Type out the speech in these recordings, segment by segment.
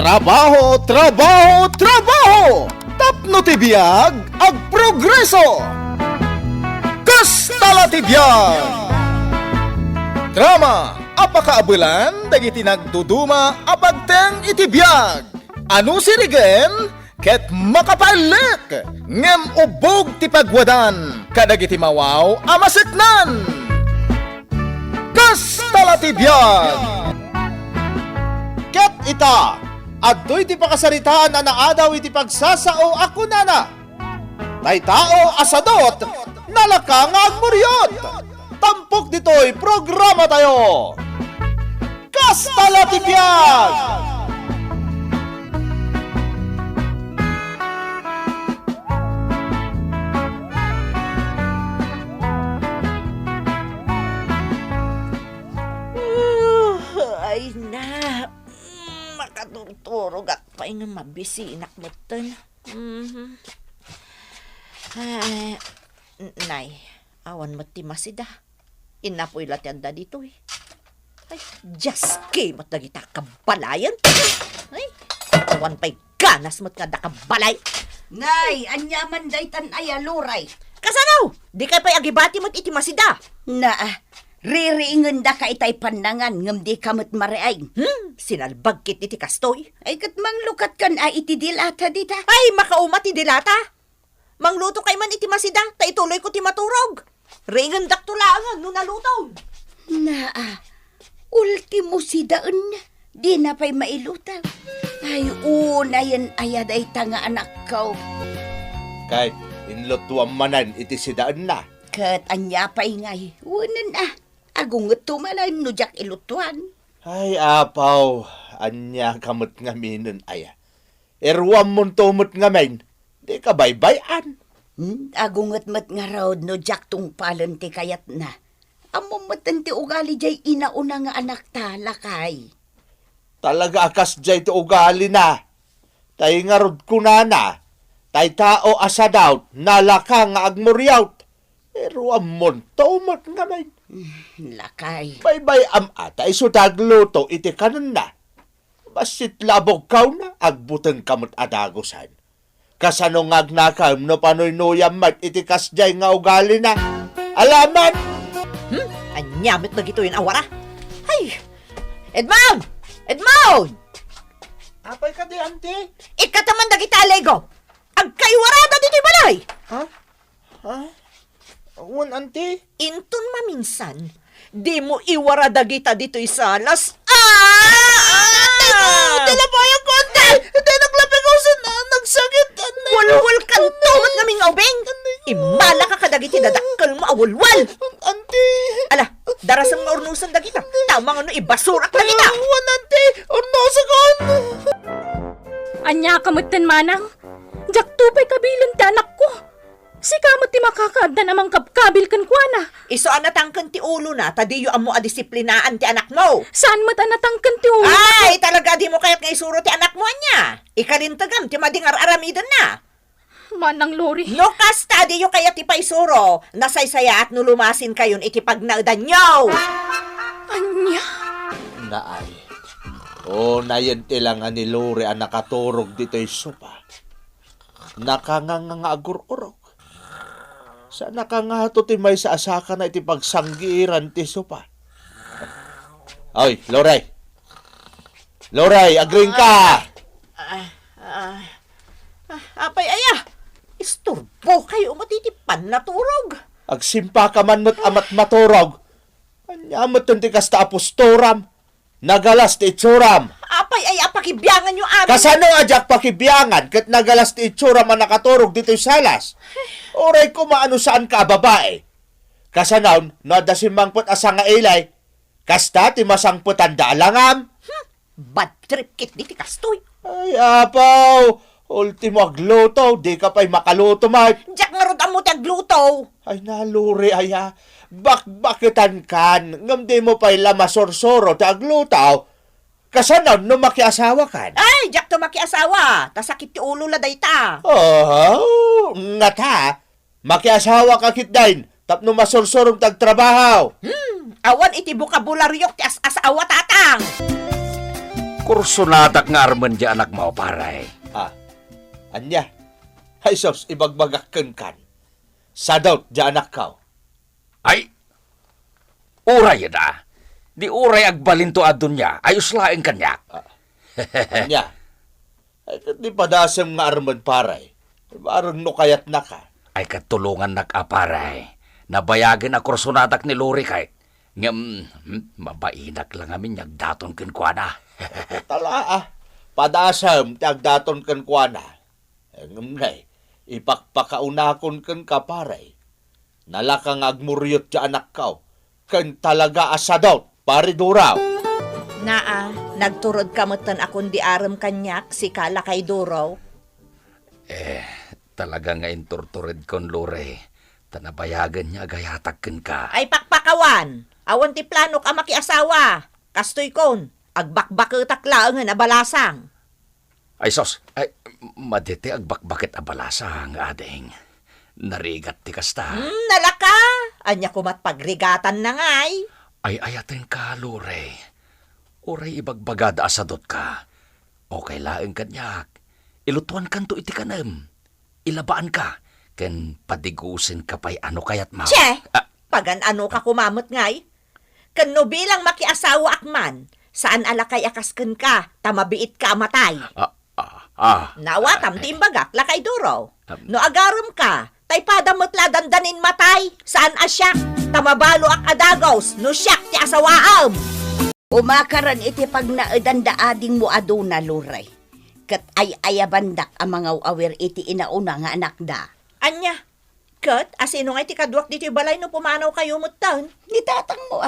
Trabaho, trabaho, trabaho! Tapno ti biyag, ag progreso! Kastala ti biyag! Drama, apakaabulan, dagiti nagduduma, apagteng iti biyag! Ano sirigen? Ket makapalik! Ngem ubog ti pagwadan, kadagiti mawaw, amaseknan! Kastala ti biyag! Ket ita, adtoy ti pakasaritaan na naadaw iti pagsasao ako nana. Tay tao asadot, nalaka nga agmuryot. Tampok ditoy programa tayo. Kastala ti biyag! Ay na, makatuturo at pa nga mabisinak mo tan. Ay, nay, awan mo ti masida. Inapoy latanda dito eh. Ay, just kay mo't nagita kabalayan. Ay, awan pa'y ganas mo't nga da kabalay. Nay, anyaman day tan ay aluray. Kasanaw, di kay pa'y agibati mo't iti masida. Ririingan da ka itay pandangan ngam di kamot mareay. Sinalbag kit iti kastoy. Ay kat manglukat kan ay iti dilata dita. Ay, makauma ti dilata. Mangluto kay man iti masida, ta ituloy ko ti maturog. Ringan daktulangan no nalutaw. Ultimo si daan di na pa'y mailutaw. Ay una yan ayaday tanga anak ko. Kahit inlutuan manan iti sidaan na. Kat anya pa'y ngay, unan agungot tumalan no jak ilutuan. Ay apaw, anya kamot nga minun aya. Erwam mon tumot nga main, di ka baybayan. Agungot mat nga raw no jak tung palan ti kayat na. Amo matan ti ugali jay inauna nga anak talakay. Talaga akas jay ti ugali na. Tay nga rod kunana, tay tao asadaw, nalaka nga agmuryawt. Pero amon, tumot nga main. Lakay. Baybay ata, iso tagluto iti kanon na. Basit labog kaw na, agbuteng kamot adagosan. Kasano ngagnakam no panoy nuyam mat iti kasjay nga ugali na. Alaman! Anyamit na gito yung awara. Ay! Edmond! Edmond! Apay ka di, ante? Ikataman na kita, Lego! Agkaiwarada dito yung balay! Ha? Uwan, ante? Intun maminsan, di mo iwarada kita dito yung salas. Talabayang ko, ante! Ante, naglapig ako sa nagsakit, ante! Walwal kang tumat naming aubeng! Imala ka kadagiti dadakkel mo awalwal! Ante! Ala, darasang maurnusan na kita. Tama nga no, ibasurak na kita. Uwan, ante! Urnosagon! Anya kamutan manang, jak tupay kabilan ti anak ko. Si kamot ti makakaadda namang kabkabil kan kuana. Iso anatangkan ti ulo na, tadiyo amo adisiplinaan ti anak mo. Saan mat anatangkan ti ulo? Ay, talaga di mo kaya't nga isuro ti anak mo niya. Ikarintagan, ti mading aramidan na. Manang Lori. No kasta, di yo kaya ti paisuro. Nasaysaya at nulumasin kayon iti pagnaudan nyo. Anya. Naay. Nayan tilang ni Lore ang nakaturog dito'y sopa. Nakanganga agur-urog. Sa nakangato ti may sa asaka na iti pagsanggiran ti sopa. Ay, Lore! Lore, agring ka! Apay aya, isturbo kayo matitipan na turog. Agsimpa ka man mo't amat maturog. Anyamot ti kasta apostoram. Nagalas ti itsuram. Apay aya, pakibiyangan nyo amin. Kasano ajak pakibiyangan kat nagalas ti itsuram ang nakaturog dito'y salas. Oray ko maano saan ka babae. Kasanaw, nadasimangpot asa nga ilay. Kasta ti masangputan dalangam. Bad trip kit di ti kastoy. Ay, apaw. Ultimo agluto, di ka pa'y makaluto, Mark. Diyak nga rod amo ti agluto. Ay, naluri, aya. Bakbakitan kan. Ngam di mo pa'y lamasorsoro ti agluto. Kasanaw, no makiasawa kan. Ay, diyak to makiasawa. Tasakit ti ulo la dayta. Oh, nga ta. Makiasawa ka kitdain. Tapno masorsorong tagtrabaho. Awan iti bukabularyo ti as-asawa tatang. kursunadak nga arman di anak mo, paray. Anya, ay sos, ibagbagakan kan. Sadot, di anak kau. Ay, uray da. Di uray agbalinto adun niya, ayos laing kanyak. Anya, ay di padasem nga arman paray. Barang no kayat na ka. Ay katulungan nag-aparay. Nabayagan a kursunadak ni Lori kahit. Ngam, mabainak lang amin nagdaton kin kwa na. Tala padasem tagdaton kan kuana. Ngamnay, ipakpakaunakon kan kaparay. Nalakang agmuryot ti anak kau. Kan talaga asadot, pare duraw. Naa, nagturod kamutan akong di aram kanyak si Kala kay Duraw. Talaga nga inturturid kon Lori. Tanabayagan niya gayatakin ka. Ay pakpakawan, awan ti plano ka makiasawa. Kastoy kon, agbakbaketak laang nga nabalasang. Ay sos, ay madete agbakbakit abalasa ang ading. Narigat ti kasta. Nalaka, anya kumat pagrigatan na ngay. Ay ayatin ka, Lore. Oray ibagbagada asadot ka. Okay laeng kanyak. Ilutuan kan to iti kanem. Ilabaan ka. Ken padigusin ka pa'y ano kayat mo. Che, pagan ano ka kumamot ngay. Kano bilang makiasawa akman, saan alakay akasken ka, tamabiit ka matay. Nawatam timbagak lakay Duraw. No agarum ka, tay padamot ladandanin matay, saan asyak, tamabalo ak adagos, no syak ti asawaam. Umakaran iti pag naedandaading mo aduna, Luray. Kat ay ayabandak ang mga awir iti inauna nga anak da. Anya, kat, asino nga ti kadwak dito balay no pumanaw kayo mutan. Nitatang mo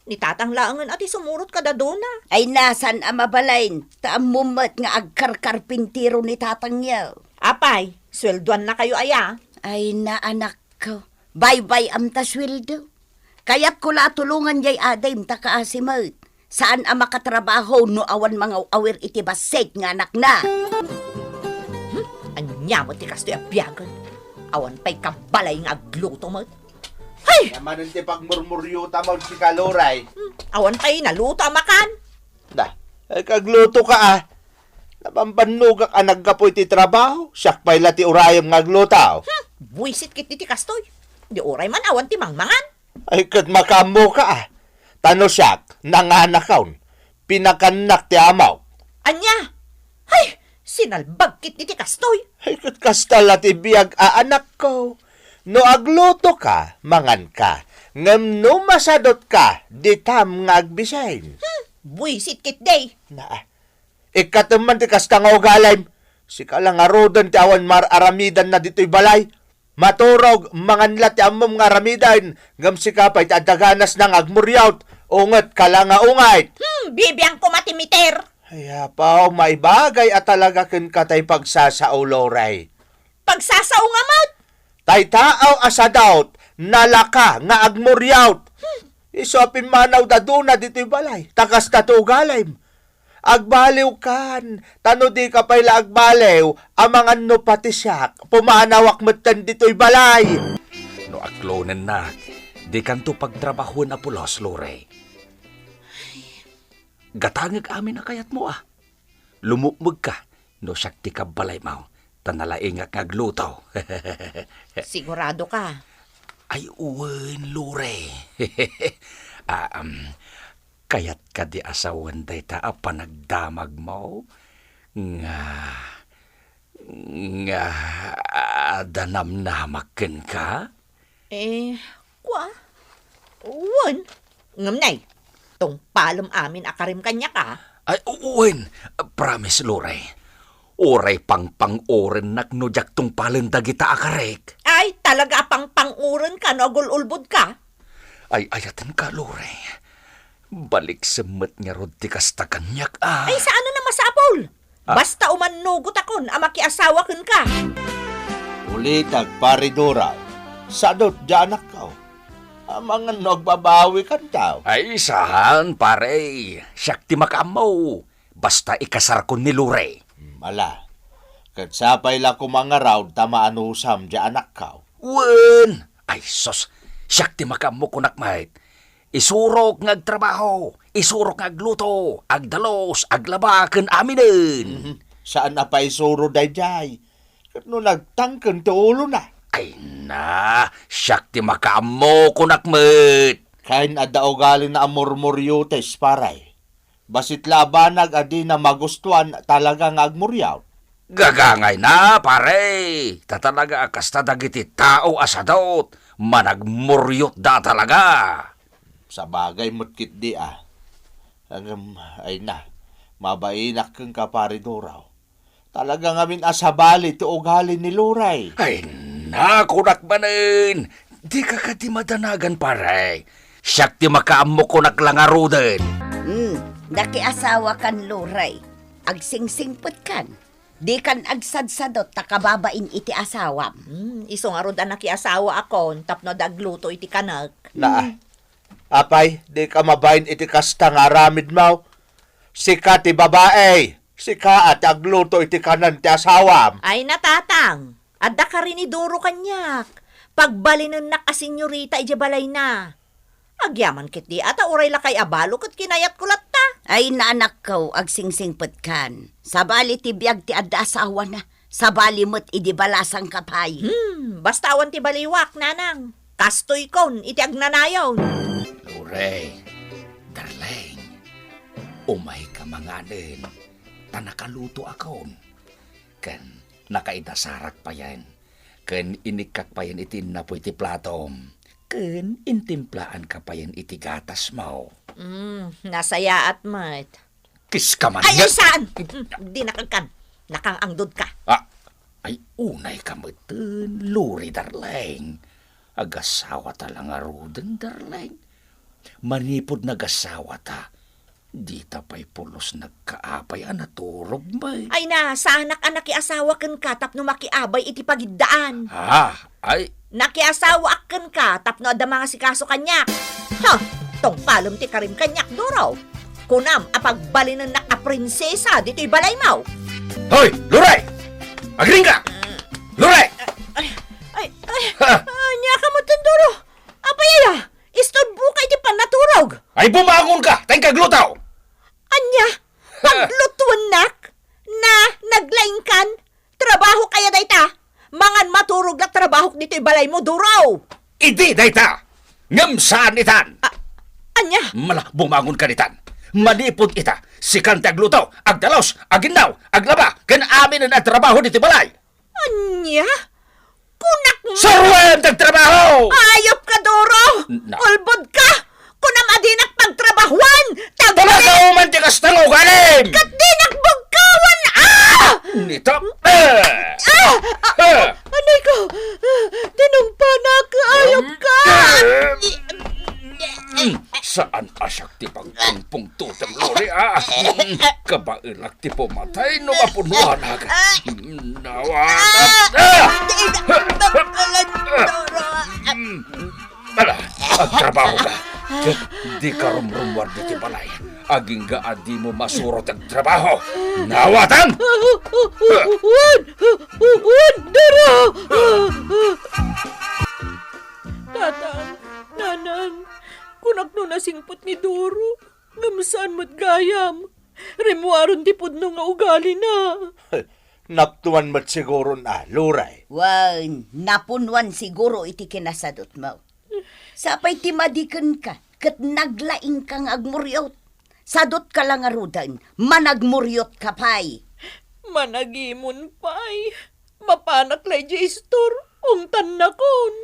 Nitatang laangan ati sumurot ka dadona. Ay nasan ang mabalain, taamumat nga agkarkarpintiro ni tatang yaw. Apay, sweldoan na kayo aya. Ay na anak ko, bye-bye am taswildo. Kaya't ko la tulungan jay aday ta kaasimat. Saan ang makatrabaho no awan mga awir iti basek nga anak na? Anya mo ti kastoy abyagan. Awan pa'y kabalay nga agluto mo. Hay! Naman ti pagmurmuryota mo si Kaloray. Awan pa'y naluto amakan. Ay kagluto ka Napambanugak ang nagkapoy ti trabaho. Siyak pa'y lati urayam nga glutaw. Buisit kit ti kastoy. Di oray man awan ti mangmangan. Ay kat makamo ka Tano siyak, nanganakaon. Pinakanak ti amaw. Anya! Hay! Sinalbag kit ti kastoy. Ay kat kastala ti biyag anak ko. No agluto ka, mangan ka. Ngam no masadot ka, di tam nga agbisayn. Buisit kit day. Ikataman ti kastang ugalim. Si kalang arodan ti awan mararamidan na dito'y balay. Maturog, manganlat ti amom nga aramidan. Ngam si kapay ti adaganas ng agmuryawt. Ungat ka lang nga ungayt. Bibiyang ko matimiter. Ay apaw, may bagay at talaga kin katay pagsasao, Loray. Pagsasaw nga mat. Tay taaw asadaut, nalaka nga agmuryawt. Isopin manaw daduna dito'y balay. Takas tatugalim. Agbaliw kan, tano di ka pa'y agbaliw, amangan no pati siyak, pumanawak matan dito'y balay. No aklonen na, di kanto pagtrabaho na pulos, Lore. Gatangag amin na kayat mo Lumukmug ka, no siyak ti ka balay mo, tanalaing nga glutaw. Sigurado ka. Ay uwan, Lore. Kayat ka di asawan day ta panagdamag mo. Nga danamnamakin ka? Kwa? Uwan. Ngamnay, tong palom amin akarim kanya ka. Ay uwan, promise, Lore. Oray pang-oren naknudyak tong palenda kita akarek. Ay, talaga pang-uren ka no agululbod ka. Ay ayatan ka, Lore. Balik semet nga rod ti kasta kanyak Ay, saan na masapol? Basta umanugot akon, amakiasawa kun ka. Ulitag paridura, sadot janak ka. Amangan nagbabawi kan tao. Ay, saan, pare. Siyak ti makamaw. Basta ikasar ko ni Lure. Mala, katsapay la kumangaraw tamaan usam janak ka. Wen! Ay, sos. Siyak ti makamaw kunak mahit. Isurog ngagtrabaho. isurok nga agluto, agdalos, aglaba, ken aminen. Saan na pa isuro dayjay? Kat no nagtangken ti ulo na. Ay na, siyak ti makaamo kunakmet. Kain adda ugali na amurmuryotes paray. Basit labanag adi na magustuhan talaga nga agmuryaw. Gagangay na, pare. Tatalaga akas dagiti tao asadot. Managmuryot da talaga. Sa bagay mo't kit di ay na, mabainak kang kaparidoraw. Talaga ngamin asabali ti ugali ni Luray. Ay na, kunakmanin. Di ka kati madanagan, pare. Siyak ti makaamo kunaklangaruden. Daki asawa kan Luray. Agsingsingpot kan. Di kan agsadsadot takababain iti asawam. Isong arod anak asawa akon, tapno dagluto iti kanak. Apay, di ka mabayin iti kasta nga aramid mo. Sika ti babae. Sika at agluto iti kanan ti asawam. Ay natatang, adda ka rin iduro kanyak. Pagbalinan na kasenyorita iti balay na. Agyaman kit di ata uray lakay abalo kat kinayat kulat ta. Ay naanak ko, agsingsingpot kan. Sabali ti biyag ti adda asawa na. Sabali mo't idibalasang kapay. Basta awan ti baliwak, nanang. Kastoy kon, iti agnanayon. Luray, darling, umay ka manganin. Tanakaluto akon. Ken nakaidasarak pa yan. Ken inikak pa yan iti napo iti platom. Ken intimplaan ka pa yan iti gatas mo. Nasaya at mat. Kis ka man. Ay, saan? Di nakagkan. Nakangangdod ka. Ay unay ka meten, Luri, darling. Agasawa talang aruden, darling. Manipod nagasawa ta. Di tapay pulos nagkaapay anaturog bay. Ay na, sa anak-anak asawa ken ka tapno makiabay iti pagiddaan. Ay. Nakiasawa aken ka tapno adda mga sikaso kanyak. Ha, tong palom ti karim kanyak duraw. Kunam apagbalinan na ka prinsesa dito'y balay mo. Hoy, Luray! Agring ka! Luray! Anya ka mo tinduro. Apayaya, istod bukay ti panaturog. Ay bumangon ka! Tayong kaglutaw! Anya, paglutuan nak na naglaingkan, trabaho kaya dayta. Mangan maturog na trabaho dito'y balay mo duraw. Idi dayta! Ngam saan itan! Anya, Mala, bumangon ka nitan! Manipod ita, sikan ti aglutaw, agdalos, aginaw, aglaba, ken amin na trabaho diti balay! anya, kunak mo. Sarwen tagtrabaho! Ayop ka, Doro! Na- Ulbod ka! Kunam adinak pagtrabahuan! Talakaw man ti kastang ugalim! Kat dinakbugkawan! Nito! Anay ko! Dinumpanak! Ayop ka! Saan asyak ti pagpungpung tutang lori, Kabailak ti pumatay no mapunuhan agad. Ala, agtrabaho ka. Di ka rumrumwar di ti balay. Aging gaadi mo masurot ang trabaho. Nawatan! Dara! Tatang, nanan, kunak no nasingpot ni Doro. Ngamsaan mo't gayam. Remuaron ti pudno nga ugali na. Naptuan mo't siguro na, Luray. Wan, napunwan siguro iti kinasadot mo. Sapay ti madiken ka, kat naglaing kang agmuryot. Sadot ka lang arudan, managmuryot ka pay. Managimon pay. Mapanak lay J-Store, ungtan na kon.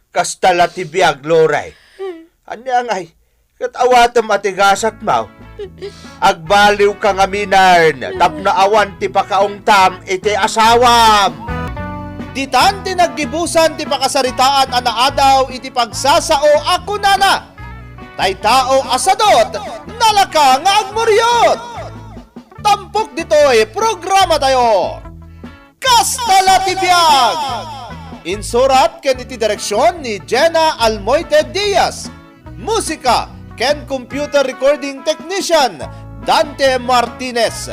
Kastala ti biyag, Luray. Anya ngay, katawatam atigasat mo. Agbaliw ka nga minan, tapno awan ti pakaungtam iti asawam. Ditan ti naggibusan ti pakasaritaan anaadaw iti pagsasao ako nana. Tay tao asadot, nalaka nga agmuryot. Tampok dito'y programa tayo. Kastala ti biyag. Insurat ken iti direksyon ni Jenna Almoite Diaz. Musika ken computer recording technician Dante Martinez.